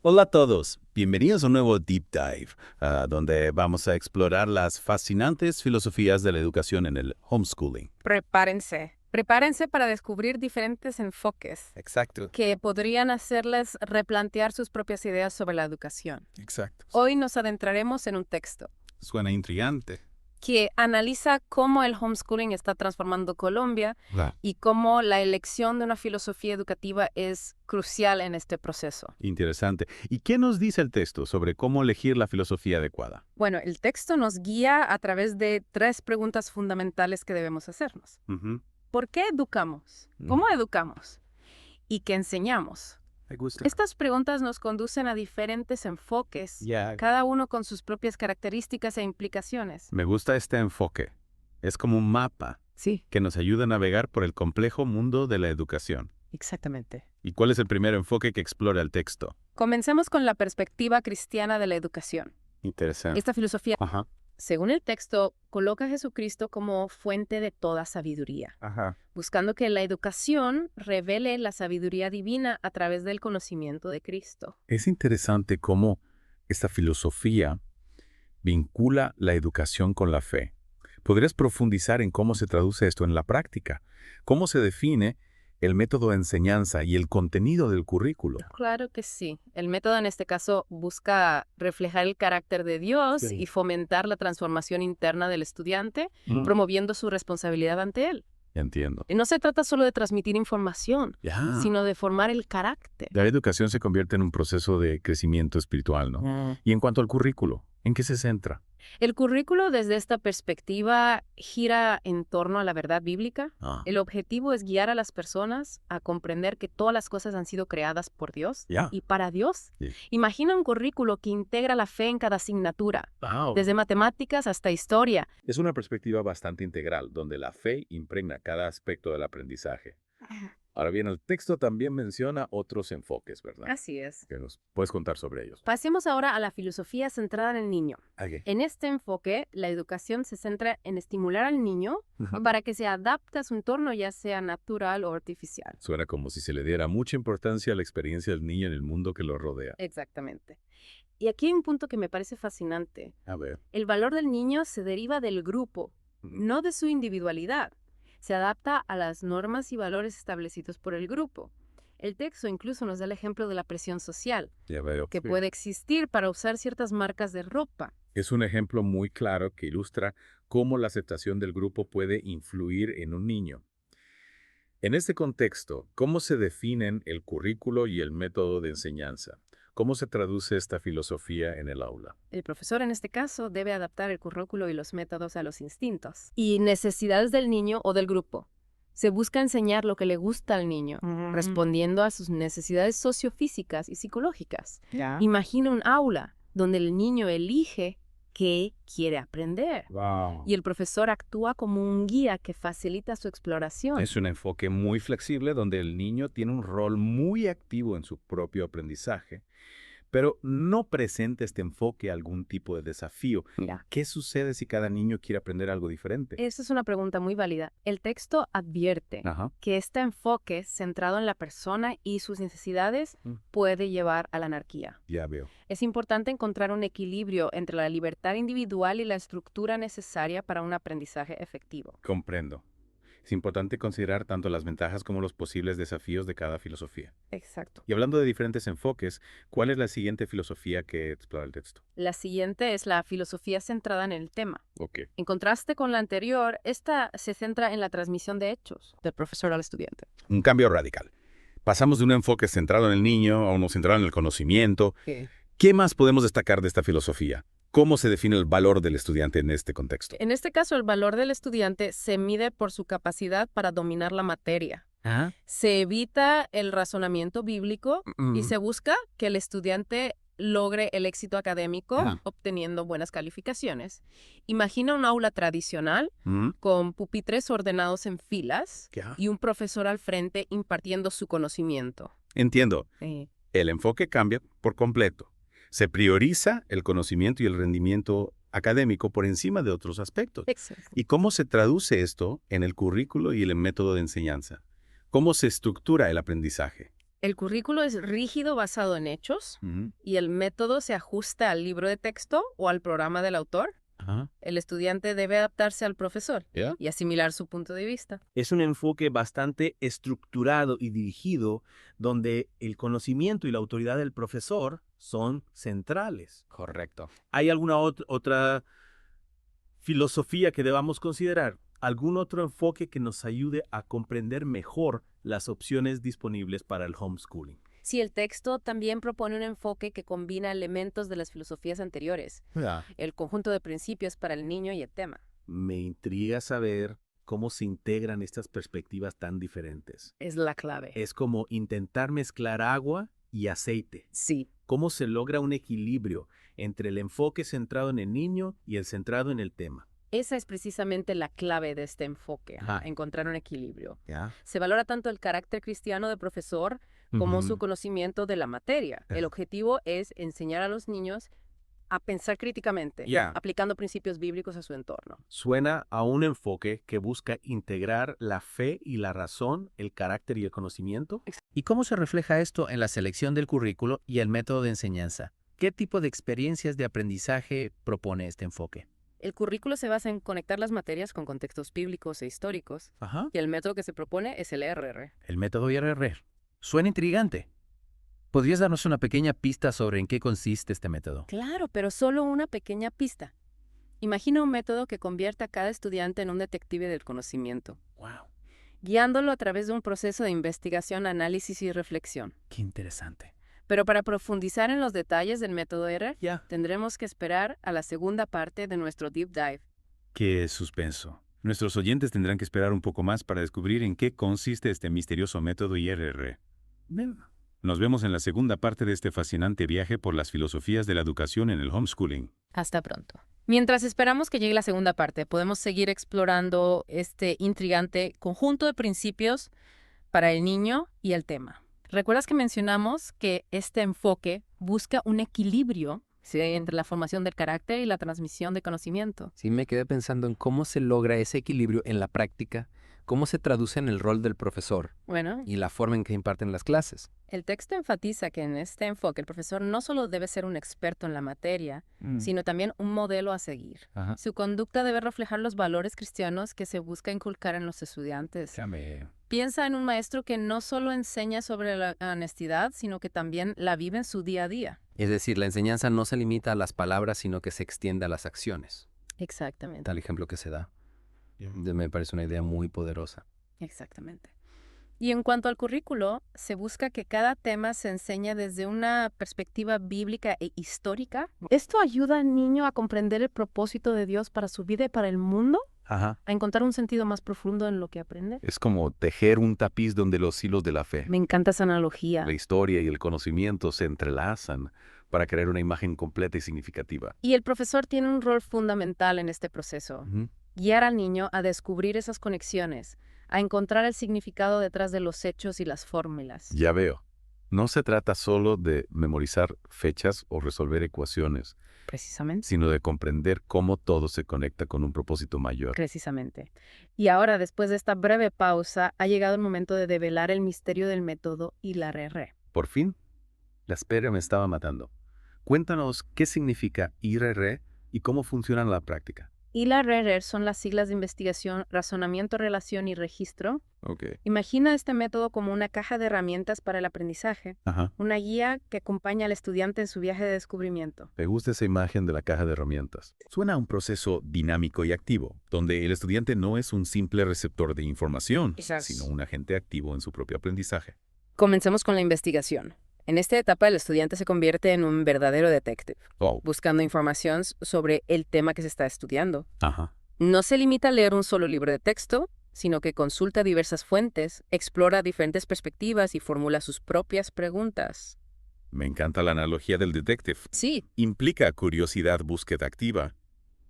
Hola a todos, bienvenidos a un nuevo Deep Dive, donde vamos a explorar las fascinantes filosofías de la educación en el homeschooling. Prepárense para descubrir diferentes enfoques Exacto. que podrían hacerles replantear sus propias ideas sobre la educación. Exacto. Hoy nos adentraremos en un texto Suena intrigante. que analiza cómo el homeschooling está transformando Colombia Claro. y cómo la elección de una filosofía educativa es crucial en este proceso. Interesante. ¿Y qué nos dice el texto sobre cómo elegir la filosofía adecuada? Bueno, el texto nos guía a través de 3 preguntas fundamentales que debemos hacernos. Ujú. ¿Por qué educamos? ¿Cómo educamos? ¿Y qué enseñamos? Me gusta. Estas preguntas nos conducen a diferentes enfoques, Ya. cada uno con sus propias características e implicaciones. Me gusta este enfoque. Es como un mapa Sí, que nos ayuda a navegar por el complejo mundo de la educación. exactamente. ¿Y cuál es el primer enfoque que explora el texto? Comencemos con la perspectiva cristiana de la educación. Interesante. Esta filosofía, Ajá. según el texto, coloca a Jesucristo como fuente de toda sabiduría, Ajá. buscando que la educación revele la sabiduría divina a través del conocimiento de Cristo. Es interesante cómo esta filosofía vincula la educación con la fe. ¿Podrías profundizar en cómo se traduce esto en la práctica? ¿Cómo se define el método de enseñanza y el contenido del currículo? Claro que sí. El método en este caso busca reflejar el carácter de Dios Sí. y fomentar la transformación interna del estudiante, Mm. promoviendo su responsabilidad ante él. Entiendo. Y no se trata solo de transmitir información, Ya. sino de formar el carácter. La educación se convierte en un proceso de crecimiento espiritual, ¿no? Y en cuanto al currículo, ¿en qué se centra? El currículo desde esta perspectiva gira en torno a la verdad bíblica. Ah, El objetivo es guiar a las personas a comprender que todas las cosas han sido creadas por Dios ya. y para Dios. Sí. Imagina un currículo que integra la fe en cada asignatura, Wow. desde matemáticas hasta historia. Es una perspectiva bastante integral, donde la fe impregna cada aspecto del aprendizaje. Ahora bien, el texto también menciona otros enfoques, ¿verdad? Así es. ¿Que nos puedes contar sobre ellos? Pasemos ahora a la filosofía centrada en el niño. Ok. En este enfoque, la educación se centra en estimular al niño Ujú. para que se adapte a su entorno, ya sea natural o artificial. Suena como si se le diera mucha importancia a la experiencia del niño en el mundo que lo rodea. Exactamente. Y aquí hay un punto que me parece fascinante. A ver. El valor del niño se deriva del grupo, Ujú. no de su individualidad. Se adapta a las normas y valores establecidos por el grupo. El texto incluso nos da el ejemplo de la presión social, Ya veo. que Sí. puede existir para usar ciertas marcas de ropa. Es un ejemplo muy claro que ilustra cómo la aceptación del grupo puede influir en un niño. En este contexto, ¿cómo se definen el currículo y el método de enseñanza? ¿Cómo se traduce esta filosofía en el aula? El profesor en este caso debe adaptar el currículo y los métodos a los instintos y necesidades del niño o del grupo. Se busca enseñar lo que le gusta al niño, respondiendo a sus necesidades sociofísicas y psicológicas. Imagina un aula donde el niño elige qué quiere aprender Wow. y el profesor actúa como un guía que facilita su exploración. Es un enfoque muy flexible donde el niño tiene un rol muy activo en su propio aprendizaje, pero no presenta este enfoque algún tipo de desafío. Mira, ¿Qué sucede si cada niño quiere aprender algo diferente? esa es una pregunta muy válida. El texto advierte Ajá. que este enfoque centrado en la persona y sus necesidades Mm. puede llevar a la anarquía. Ya veo. Es importante encontrar un equilibrio entre la libertad individual y la estructura necesaria para un aprendizaje efectivo. Comprendo. Es importante considerar tanto las ventajas como los posibles desafíos de cada filosofía. Exacto. Y hablando de diferentes enfoques, ¿cuál es la siguiente filosofía que explora el texto? La siguiente es la filosofía centrada en el tema. Ok. En contraste con la anterior, esta se centra en la transmisión de hechos del profesor al estudiante. Un cambio radical. Pasamos de un enfoque centrado en el niño a uno centrado en el conocimiento. ¿Qué más podemos destacar de esta filosofía? ¿Cómo se define el valor del estudiante en este contexto? En este caso, el valor del estudiante se mide por su capacidad para dominar la materia. Se evita el razonamiento bíblico y se busca que el estudiante logre el éxito académico Ah. obteniendo buenas calificaciones. Imagina un aula tradicional Mm. con pupitres ordenados en filas Ya. y un profesor al frente impartiendo su conocimiento. Entiendo. Eh, El enfoque cambia por completo. Se prioriza el conocimiento y el rendimiento académico por encima de otros aspectos. Exacto. ¿Y cómo se traduce esto en el currículo y el método de enseñanza? ¿Cómo se estructura el aprendizaje? El currículo es rígido basado en hechos y el método se ajusta al libro de texto o al programa del autor. Ajá. El estudiante debe adaptarse al profesor ¿Ya? y asimilar su punto de vista. Es un enfoque bastante estructurado y dirigido, donde el conocimiento y la autoridad del profesor son centrales. Correcto. ¿Hay alguna otra filosofía que debamos considerar? ¿Algún otro enfoque que nos ayude a comprender mejor las opciones disponibles para el homeschooling? Si el texto también propone un enfoque que combina elementos de las filosofías anteriores, Ya. el conjunto de principios para el niño y el tema. Me intriga saber cómo se integran estas perspectivas tan diferentes. Es la clave. Es como intentar mezclar agua y aceite. Sí. ¿Cómo se logra un equilibrio entre el enfoque centrado en el niño y el centrado en el tema? Esa es precisamente la clave de este enfoque, Ajá. encontrar un equilibrio. ¿Ya? Se valora tanto el carácter cristiano del profesor como su conocimiento de la materia. El objetivo es enseñar a los niños a pensar críticamente, Ya. aplicando principios bíblicos a su entorno. Suena a un enfoque que busca integrar la fe y la razón, el carácter y el conocimiento. ¿Y cómo se refleja esto en la selección del currículo y el método de enseñanza? ¿Qué tipo de experiencias de aprendizaje propone este enfoque? El currículo se basa en conectar las materias con contextos bíblicos e históricos, Ajá. y el método que se propone es el RR. El método IRR. Suena intrigante. ¿Podrías darnos una pequeña pista sobre en qué consiste este método? Claro, pero solo una pequeña pista. Imagina un método que convierta a cada estudiante en un detective del conocimiento, ¡Wow! guiándolo a través de un proceso de investigación, análisis y reflexión. ¡Qué interesante! Pero para profundizar en los detalles del método R, Ya. tendremos que esperar a la segunda parte de nuestro Deep Dive. Qué suspenso. Nuestros oyentes tendrán que esperar un poco más para descubrir en qué consiste este misterioso método IRR. Nos vemos en la segunda parte de este fascinante viaje por las filosofías de la educación en el homeschooling. Hasta pronto. Mientras esperamos que llegue la segunda parte, podemos seguir explorando este intrigante conjunto de principios para el niño y el tema. ¿Recuerdas que mencionamos que este enfoque busca un equilibrio, ¿sí?, entre la formación del carácter y la transmisión de conocimiento? Sí, me quedé pensando en cómo se logra ese equilibrio en la práctica, cómo se traduce en el rol del profesor Bueno, y la forma en que imparten las clases. el texto enfatiza que en este enfoque el profesor no solo debe ser un experto en la materia, sino también un modelo a seguir. Ajá. Su conducta debe reflejar los valores cristianos que se busca inculcar en los estudiantes. Piensa en un maestro que no solo enseña sobre la honestidad, sino que también la vive en su día a día. Es decir, la enseñanza no se limita a las palabras, sino que se extiende a las acciones. Exactamente, Tal ejemplo que se da. Me parece una idea muy poderosa. exactamente. Y en cuanto al currículo, se busca que cada tema se enseñe desde una perspectiva bíblica e histórica. Esto ayuda al niño a comprender el propósito de Dios para su vida y para el mundo, Ajá. a encontrar un sentido más profundo en lo que aprende. Es como tejer un tapiz donde los hilos de la fe, Me encanta esa analogía. la historia y el conocimiento se entrelazan para crear una imagen completa y significativa. Y el profesor tiene un rol fundamental en este proceso. Guiar al niño a descubrir esas conexiones, a encontrar el significado detrás de los hechos y las fórmulas. Ya veo. No se trata solo de memorizar fechas o resolver ecuaciones, Precisamente. sino de comprender cómo todo se conecta con un propósito mayor. Precisamente. Y ahora, después de esta breve pausa, ha llegado el momento de develar el misterio del método IRR. Por fin, la espera me estaba matando. Cuéntanos qué significa IRR y cómo funciona en la práctica. IRR son las siglas de investigación, razonamiento, relación y registro. Ok. Imagina este método como una caja de herramientas para el aprendizaje, Ajá. una guía que acompaña al estudiante en su viaje de descubrimiento. Me gusta esa imagen de la caja de herramientas. Suena a un proceso dinámico y activo, donde el estudiante no es un simple receptor de información, Exacto. sino un agente activo en su propio aprendizaje. Comencemos con la investigación. En esta etapa, el estudiante se convierte en un verdadero detective, Oh. buscando información sobre el tema que se está estudiando. Ajá. No se limita a leer un solo libro de texto, sino que consulta diversas fuentes, explora diferentes perspectivas y formula sus propias preguntas. Me encanta la analogía del detective. Sí, Implica curiosidad, búsqueda activa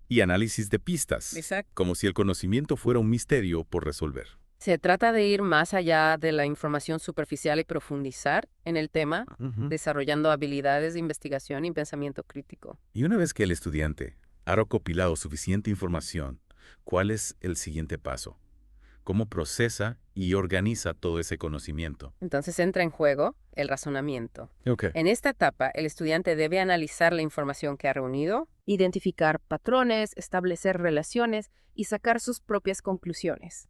y análisis de pistas, exacto. como si el conocimiento fuera un misterio por resolver. Se trata de ir más allá de la información superficial y profundizar en el tema, desarrollando habilidades de investigación y pensamiento crítico. Y una vez que el estudiante ha recopilado suficiente información, ¿cuál es el siguiente paso? cómo procesa y organiza todo ese conocimiento. Entonces entra en juego el razonamiento. Ok. En esta etapa, el estudiante debe analizar la información que ha reunido, identificar patrones, establecer relaciones y sacar sus propias conclusiones.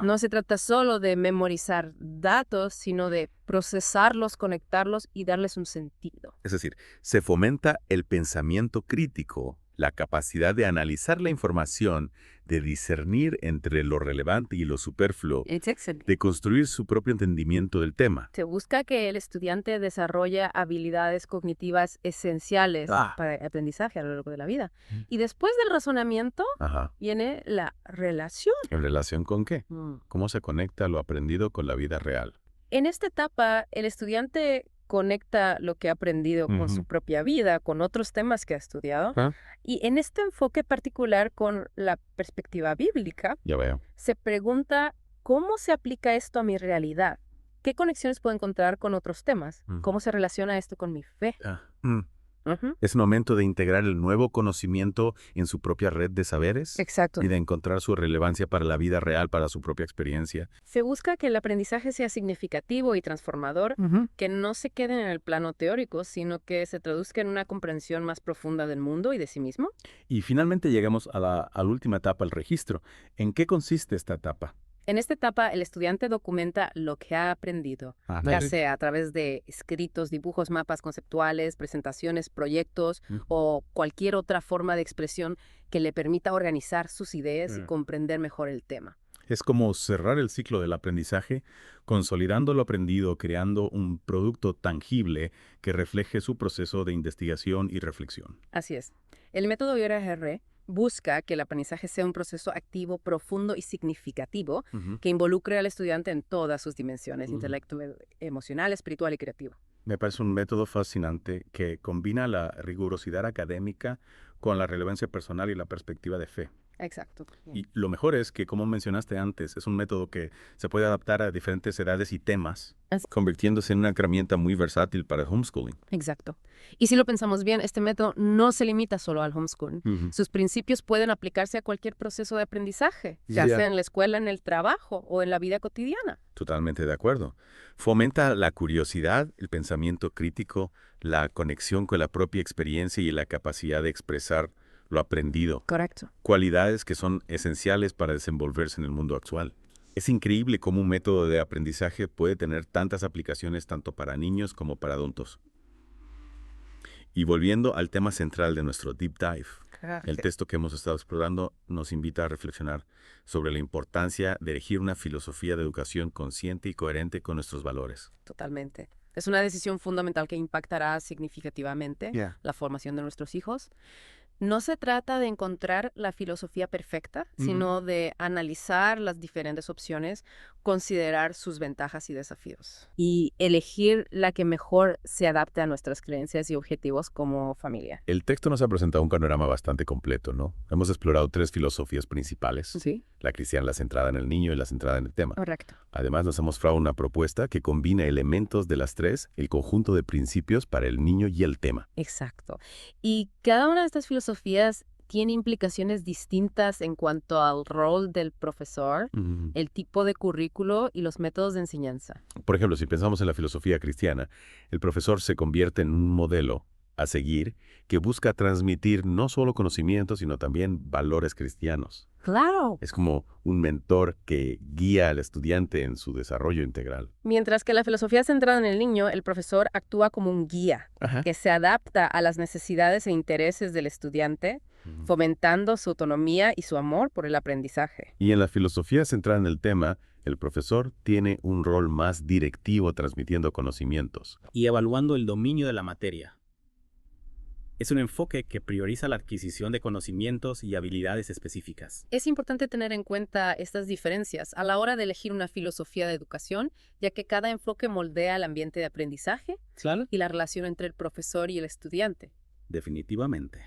No se trata solo de memorizar datos, sino de procesarlos, conectarlos y darles un sentido. Es decir, se fomenta el pensamiento crítico, la capacidad de analizar la información, de discernir entre lo relevante y lo superfluo, de construir su propio entendimiento del tema. Se busca que el estudiante desarrolle habilidades cognitivas esenciales para el aprendizaje a lo largo de la vida. Y después del razonamiento Ajá. viene la relación. ¿En relación con qué? ¿Cómo se conecta lo aprendido con la vida real? En esta etapa, el estudiante conecta lo que ha aprendido con su propia vida, con otros temas que ha estudiado. Y en este enfoque particular con la perspectiva bíblica, Ya veo. se pregunta cómo se aplica esto a mi realidad. ¿Qué conexiones puedo encontrar con otros temas? ¿Cómo se relaciona esto con mi fe? Es un momento de integrar el nuevo conocimiento en su propia red de saberes Exacto. y de encontrar su relevancia para la vida real, para su propia experiencia. Se busca que el aprendizaje sea significativo y transformador, que no se quede en el plano teórico, sino que se traduzca en una comprensión más profunda del mundo y de sí mismo. Y finalmente llegamos a la última etapa, el registro. ¿En qué consiste esta etapa? En esta etapa, el estudiante documenta lo que ha aprendido, ya sea a través de escritos, dibujos, mapas conceptuales, presentaciones, proyectos o cualquier otra forma de expresión que le permita organizar sus ideas y comprender mejor el tema. Es como cerrar el ciclo del aprendizaje, consolidando lo aprendido, creando un producto tangible que refleje su proceso de investigación y reflexión. Así es. El método IRR busca que el aprendizaje sea un proceso activo, profundo y significativo que involucre al estudiante en todas sus dimensiones, intelecto, emocional, espiritual y creativo. Me parece un método fascinante que combina la rigurosidad académica con la relevancia personal y la perspectiva de fe. Exacto. Y lo mejor es que, como mencionaste antes, es un método que se puede adaptar a diferentes edades y temas, Convirtiéndose en una herramienta muy versátil para el homeschooling. Exacto. Y si lo pensamos bien, este método no se limita solo al homeschooling. Sus principios pueden aplicarse a cualquier proceso de aprendizaje, ya sea en la escuela, en el trabajo o en la vida cotidiana. Totalmente de acuerdo. Fomenta la curiosidad, el pensamiento crítico, la conexión con la propia experiencia y la capacidad de expresar lo aprendido. Correcto. Cualidades que son esenciales para desenvolverse en el mundo actual. Es increíble cómo un método de aprendizaje puede tener tantas aplicaciones tanto para niños como para adultos. Y volviendo al tema central de nuestro Deep Dive, el texto que hemos estado explorando nos invita a reflexionar sobre la importancia de elegir una filosofía de educación consciente y coherente con nuestros valores. Totalmente. Es una decisión fundamental que impactará significativamente la formación de nuestros hijos. No se trata de encontrar la filosofía perfecta, sino de analizar las diferentes opciones, considerar sus ventajas y desafíos y elegir la que mejor se adapte a nuestras creencias y objetivos como familia. El texto nos ha presentado un panorama bastante completo, ¿no? Hemos explorado 3 filosofías principales. Sí. La cristiana, la centrada en el niño y la centrada en el tema. Correcto. Además, nos ha mostrado una propuesta que combina elementos de las 3, el conjunto de principios para el niño y el tema. Exacto. Y cada una de estas filosofías tiene implicaciones distintas en cuanto al rol del profesor, el tipo de currículo y los métodos de enseñanza. Por ejemplo, si pensamos en la filosofía cristiana, el profesor se convierte en un modelo a seguir que busca transmitir no solo conocimientos, sino también valores cristianos. ¡Claro! Es como un mentor que guía al estudiante en su desarrollo integral. Mientras que la filosofía centrada en el niño, el profesor actúa como un guía que se adapta a las necesidades e intereses del estudiante, fomentando su autonomía y su amor por el aprendizaje. Y en la filosofía centrada en el tema, el profesor tiene un rol más directivo transmitiendo conocimientos. Y evaluando el dominio de la materia. Es un enfoque que prioriza la adquisición de conocimientos y habilidades específicas. Es importante tener en cuenta estas diferencias a la hora de elegir una filosofía de educación, ya que cada enfoque moldea el ambiente de aprendizaje y la relación entre el profesor y el estudiante. Definitivamente.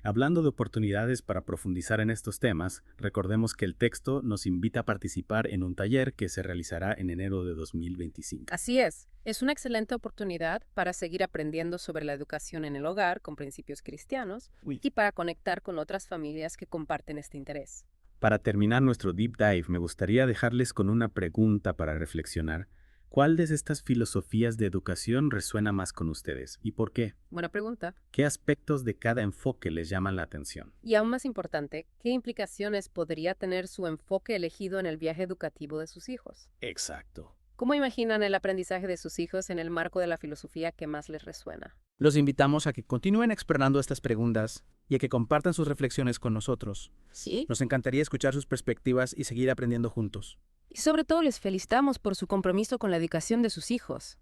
Hablando de oportunidades para profundizar en estos temas, recordemos que el texto nos invita a participar en un taller que se realizará en enero de 2025. Así es una excelente oportunidad para seguir aprendiendo sobre la educación en el hogar con principios cristianos y para conectar con otras familias que comparten este interés. Para terminar nuestro deep dive, me gustaría dejarles con una pregunta para reflexionar. ¿Cuál de estas filosofías de educación resuena más con ustedes y por qué? Buena pregunta. ¿Qué aspectos de cada enfoque les llaman la atención? Y aún más importante, ¿qué implicaciones podría tener su enfoque elegido en el viaje educativo de sus hijos? Exacto. ¿Cómo imaginan el aprendizaje de sus hijos en el marco de la filosofía que más les resuena? Los invitamos a que continúen explorando estas preguntas y a que compartan sus reflexiones con nosotros. Sí. Nos encantaría escuchar sus perspectivas y seguir aprendiendo juntos. Y sobre todo les felicitamos por su compromiso con la educación de sus hijos.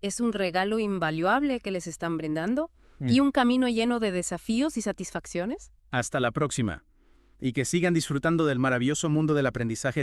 Es un regalo invaluable que les están brindando y un camino lleno de desafíos y satisfacciones. Hasta la próxima. Y que sigan disfrutando del maravilloso mundo del aprendizaje